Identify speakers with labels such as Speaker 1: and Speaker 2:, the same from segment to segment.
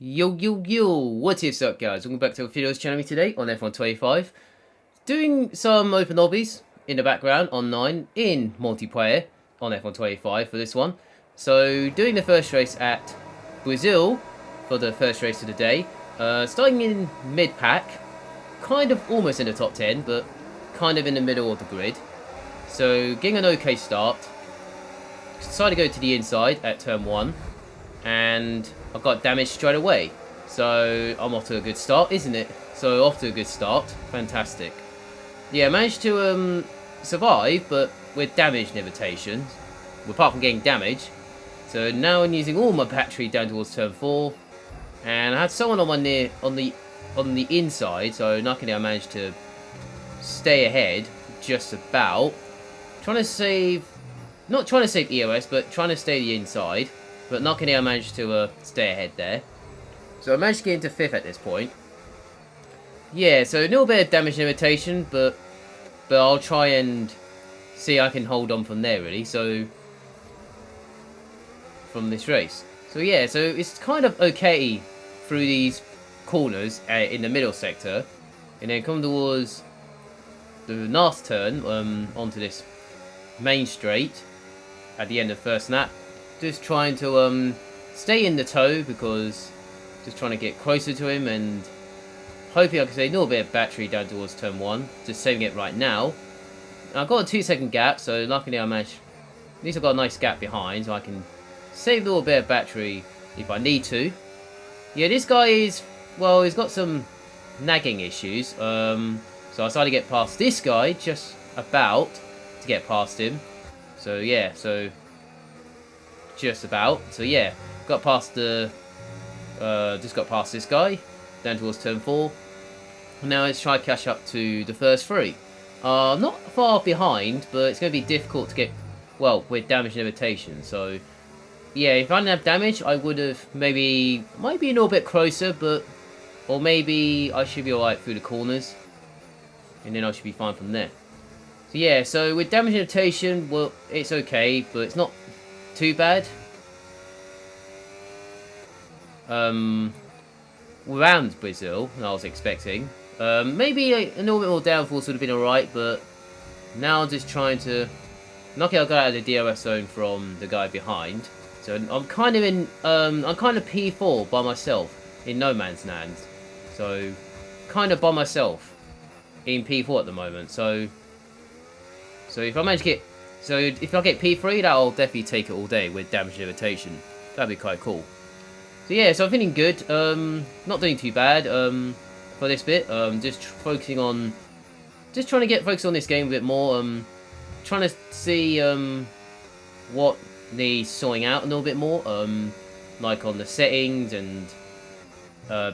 Speaker 1: Yo, what is up guys? Welcome back to a videos channel today on F125. Doing some open lobbies in the background online in multiplayer on F125 for this one. So doing the first race at Brazil for the first race of the day. Starting in mid-pack, kind of almost in the top 10, but kind of in the middle of the grid. So getting an okay start. Decided to go to the inside at turn 1. And I got damaged straight away. So I'm off to a good start, isn't it? So off to a good start. Fantastic. Yeah, managed to survive, but with damage limitations. Apart from getting damage. So now I'm using all my battery down towards turn 4. And I had someone on the inside, so luckily I managed to stay ahead just about. Not trying to save EOS, but trying to stay the inside. But luckily I managed to stay ahead there. So I managed to get into 5th at this point. Yeah, so a little bit of damage limitation, but I'll try and see I can hold on from there really. So from this race. So yeah, so it's kind of okay through these corners in the middle sector. And then come towards the last turn onto this main straight at the end of the first lap. Just trying to stay in the tow because just trying to get closer to him and hoping I can save a little bit of battery down towards turn 1. Just saving it right now. I've got a 2-second gap, so luckily I managed. At least I've got a nice gap behind, so I can save a little bit of battery if I need to. Yeah, this guy is, well, he's got some nagging issues. So I decided to get past this guy just about to get past him. So yeah, so. Just about. So yeah, got past the just got past this guy down towards turn 4. Now let's try to catch up to the first 3. Not far behind, but it's going to be difficult to get, well, with damage limitation. So yeah, if I didn't have damage, I would have might be a little bit closer, but or maybe I should be alright through the corners, and then I should be fine from there. So yeah, so with damage limitation, well, it's okay, but it's not too bad. Around Brazil than I was expecting. Maybe a little bit more downforce would have been alright, but now I'm just trying to. Luckily I got out of the DRS zone from the guy behind, so I'm kind of in. I'm kind of P4 by myself in no man's land, so kind of by myself in P4 at the moment. So if I manage to get. So if I get P3, that'll definitely take it all day with damage limitation. That'd be quite cool. So yeah, so I'm feeling good. Not doing too bad for this bit. Just focusing on, just trying to get focused on this game a bit more. Trying to see what needs sorting out a little bit more. Like on the settings and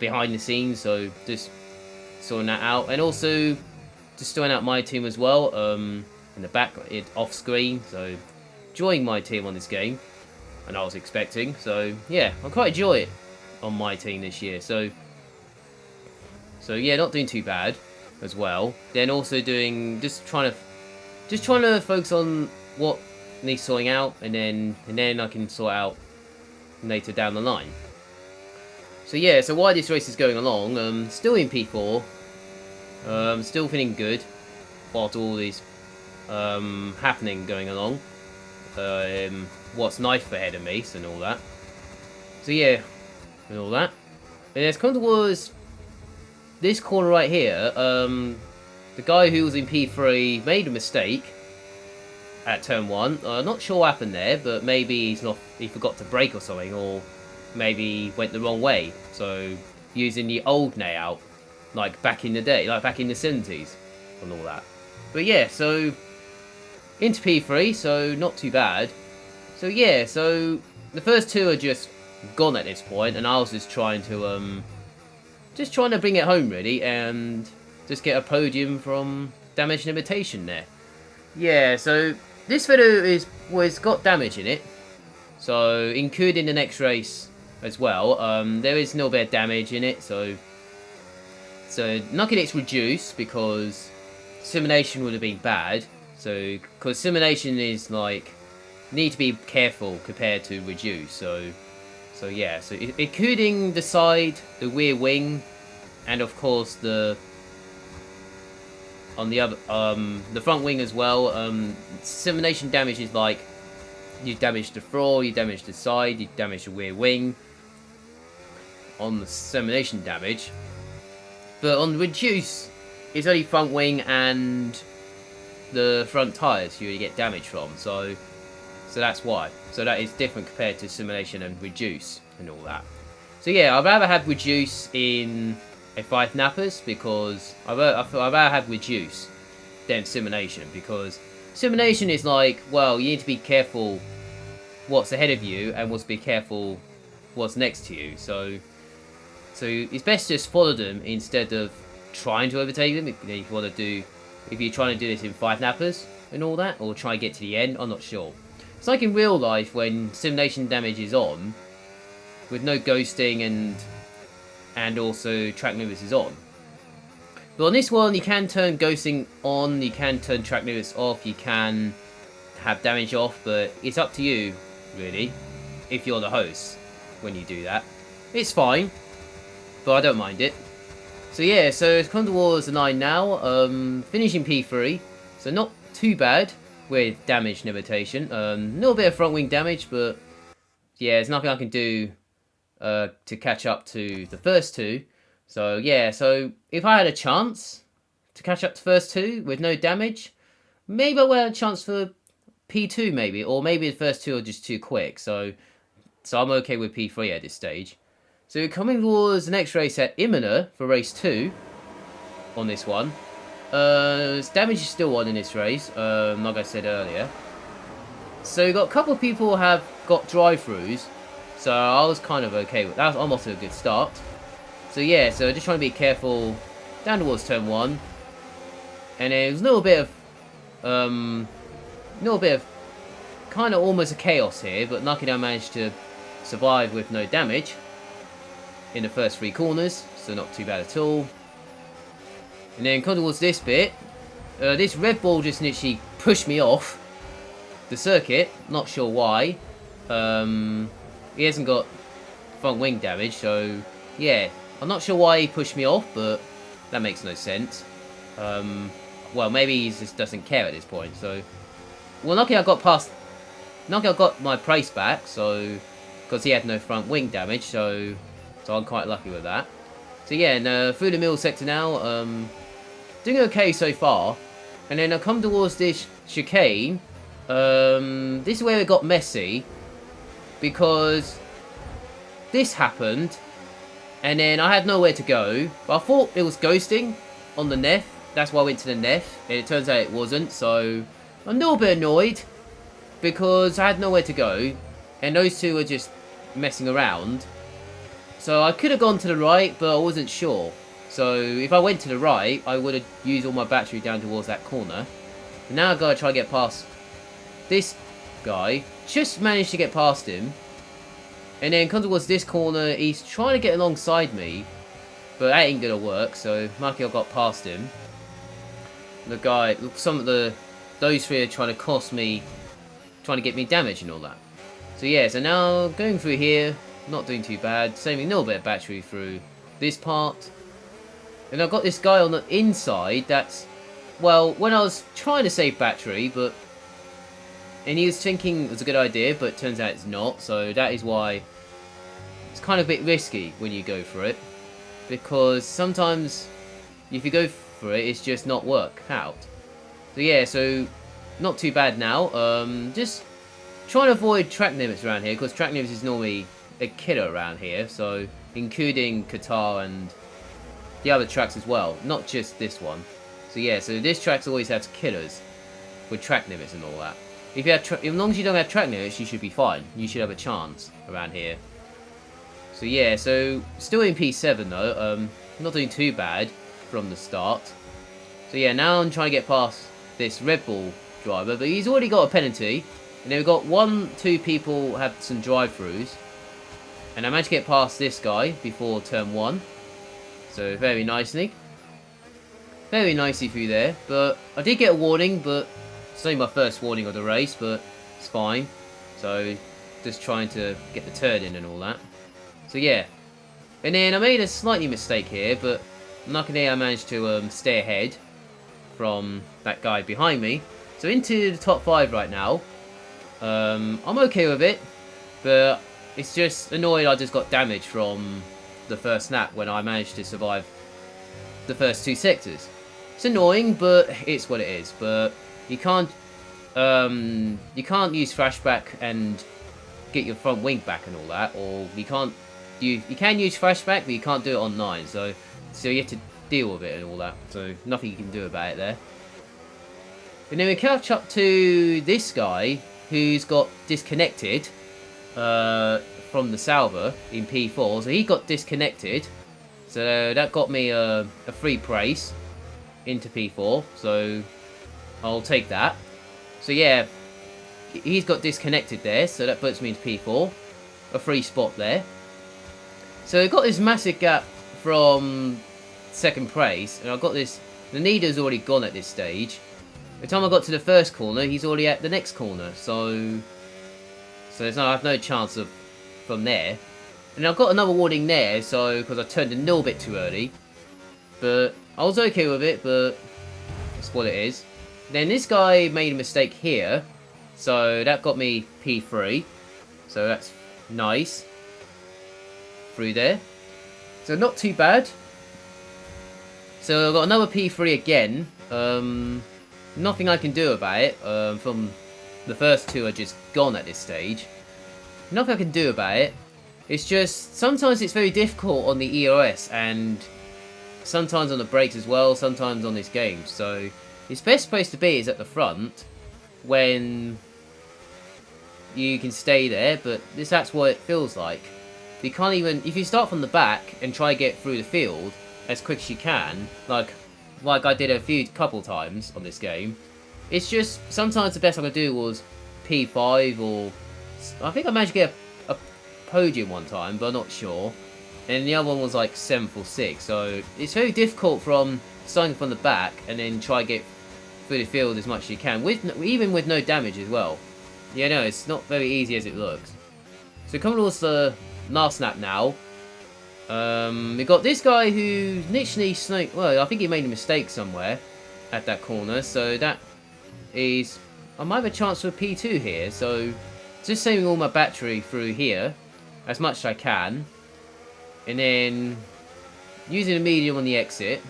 Speaker 1: behind the scenes. So just sorting that out, and also just sorting out my team as well. In the back, off screen, so enjoying my team on this game, and I was expecting. So yeah, I quite enjoy it on my team this year. So yeah, not doing too bad as well. Then also doing just trying to focus on what needs sorting out, and then I can sort out later down the line. So yeah, so while this race is going along, still in P4, still feeling good whilst all these happening going along. What's knife ahead of me and all that. So yeah, and all that. And it's come towards this corner right here. The guy who was in P3 made a mistake at turn 1. Not sure what happened there, but maybe he forgot to brake or something, or maybe went the wrong way. So using the old layout, like back in the day, like back in the 70s and all that. But yeah, so into P3, so not too bad. So yeah, so the first 2 are just gone at this point, and I was just trying to bring it home really, and just get a podium from damage limitation there. Yeah, so this video was got damage in it, so including the next race as well. There is a little bit of damage in it, so luckily it's reduced because simulation would have been bad. So, because simulation is like, need to be careful compared to reduce. So So yeah, so including the side, the rear wing, and of course the on the other the front wing as well. Simulation damage is like you damage the floor, you damage the side, you damage the rear wing on the simulation damage. But on reduce, it's only front wing and the front tires you get damage from. So that's why. So that is different compared to simulation and reduce and all that. So yeah, I'd rather have reduce in a 5 nappers because I'd rather have reduce than simulation, because simulation is like, well, you need to be careful what's ahead of you and be careful what's next to you. So it's best to just follow them instead of trying to overtake them. If you're trying to do this in 5 nappers and all that, or try and get to the end, I'm not sure. It's like in real life when simulation damage is on, with no ghosting and also track limits is on. But on this one, you can turn ghosting on, you can turn track limits off, you can have damage off, but it's up to you, really, if you're the host when you do that. It's fine, but I don't mind it. So yeah, so it's come towards the 9 now, finishing P3, so not too bad with damage limitation. A little bit of front wing damage, but yeah, there's nothing I can do to catch up to the first 2. So yeah, so if I had a chance to catch up to the first 2 with no damage, maybe I would have a chance for P2 maybe, or maybe the first 2 are just too quick. So I'm okay with P3 at this stage. So we're coming towards the next race at Imola for race 2 on this one. Damage is still on in this race, like I said earlier. So we've got a couple of people have got drive-throughs, so I was kind of okay with that. I'm off to a good start. So yeah, so just trying to be careful down towards turn 1. And then there's a little bit of kind of almost a chaos here, but luckily I managed to survive with no damage in the first 3 corners, so not too bad at all. And then come towards this bit, this Red Bull just literally pushed me off the circuit, not sure why. He hasn't got front wing damage, so yeah, I'm not sure why he pushed me off, but that makes no sense. Well, maybe he just doesn't care at this point, so... Well, luckily I got my price back, so... Because he had no front wing damage, so I'm quite lucky with that. So yeah, and through the middle sector now, doing okay so far. And then I come towards this chicane. This is where it got messy, because this happened, and then I had nowhere to go. But I thought it was ghosting on the Neff. That's why I went to the Neff, and it turns out it wasn't. So I'm a little bit annoyed because I had nowhere to go, and those two were just messing around. So I could have gone to the right, but I wasn't sure. So if I went to the right, I would have used all my battery down towards that corner. And now I've got to try to get past this guy. Just managed to get past him. And then come towards this corner, he's trying to get alongside me, but that ain't gonna work, so lucky I got past him. The guy, those 3 are trying to cost me, trying to get me damage and all that. So yeah, so now going through here, not doing too bad, saving a little bit of battery through this part. And I've got this guy on the inside that's, well, when I was trying to save battery, and he was thinking it was a good idea, but it turns out it's not, so that is why it's kind of a bit risky when you go for it. Because sometimes, if you go for it, it's just not work out. So yeah, so not too bad now. Just trying to avoid track limits around here, because track limits is normally a killer around here, so including Qatar and the other tracks as well, not just this one. So yeah, so this track always has killers with track limits and all that. If you have as long as you don't have track limits, you should be fine. You should have a chance around here. So yeah, so still in P7 though. Not doing too bad from the start. So yeah, now I'm trying to get past this Red Bull driver, but he's already got a penalty. And then we've got 2 people have some drive-throughs. And I managed to get past this guy before turn 1. So very nicely. Very nicely through there. But I did get a warning, but it's only my first warning of the race, but it's fine. So just trying to get the turn in and all that. So yeah. And then I made a slightly mistake here, but luckily I managed to stay ahead from that guy behind me. So into the top 5 right now. I'm okay with it, but it's just annoying I just got damaged from the first snap when I managed to survive the first 2 sectors. It's annoying, but it's what it is. But you can't use flashback and get your front wing back and all that, or you can use flashback, but you can't do it on 9. So you have to deal with it and all that. So nothing you can do about it there. And then we catch up to this guy who's got disconnected from the salver in P4. So he got disconnected. So that got me a free praise into P4. So I'll take that. So yeah, he's got disconnected there. So that puts me into P4. A free spot there. So I got this massive gap from second place. And I've got this... The Nida's already gone at this stage. By the time I got to the first corner, he's already at the next corner, so I have no chance of from there. And I've got another warning there, so because I turned a little bit too early, but I was okay with it. But that's what it is. Then this guy made a mistake here, so that got me P3, so that's nice through there. So not too bad. So I've got another P3 again. Nothing I can do about it. From the first 2 are just gone at this stage. Nothing I can do about it. It's just sometimes it's very difficult on the EOS and sometimes on the brakes as well. Sometimes on this game. So its best place to be is at the front when you can stay there. But that's what it feels like. You can't even if you start from the back and try to get through the field as quick as you can, like I did a couple times on this game. It's just, sometimes the best I could do was P5 or... I think I managed to get a podium one time, but I'm not sure. And the other one was like 7th or 6th. So it's very difficult from starting from the back and then try to get through the field as much as you can, even with no damage as well. Yeah, no, it's not very easy as it looks. So coming towards the last snap now. We got this guy who literally snaked... Well, I think he made a mistake somewhere at that corner. So that is... I might have a chance for a P2 here. So just saving all my battery through here as much as I can. And then using a medium on the exit.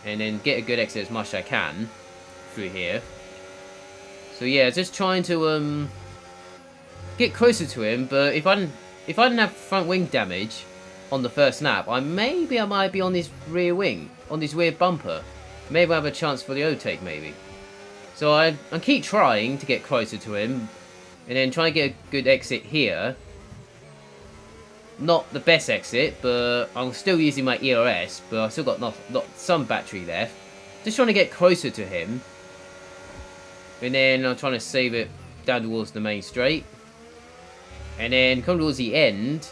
Speaker 1: And then get a good exit as much as I can through here. So yeah, just trying to get closer to him. But if I didn't have front wing damage on the first snap, I might be on this rear wing, on this rear bumper. Maybe I have a chance for the overtake, maybe. So I keep trying to get closer to him, and then try and get a good exit here. Not the best exit, but I'm still using my ERS, but I've still got some battery left. Just trying to get closer to him, and then I'm trying to save it down towards the main straight, and then come towards the end.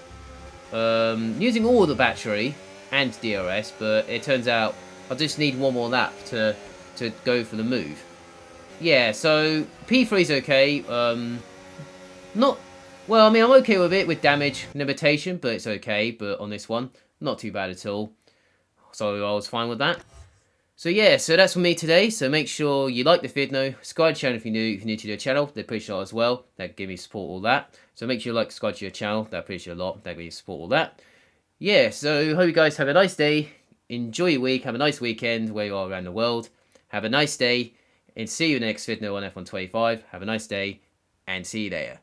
Speaker 1: Using all the battery and DRS, but it turns out I just need one more lap to go for the move. Yeah, so P3 is okay. Not well. I mean, I'm okay with it with damage limitation, but it's okay. But on this one, not too bad at all. So I was fine with that. So yeah, so that's for me today. So make sure you like the video, subscribe to the channel if you're new to the channel. They appreciate it as well. That give me support all that. So make sure you like, subscribe to your channel. That appreciate a lot. That give me support all that. Yeah, so hope you guys have a nice day. Enjoy your week. Have a nice weekend where you are around the world. Have a nice day. And see you in the next video on F125. Have a nice day. And see you there.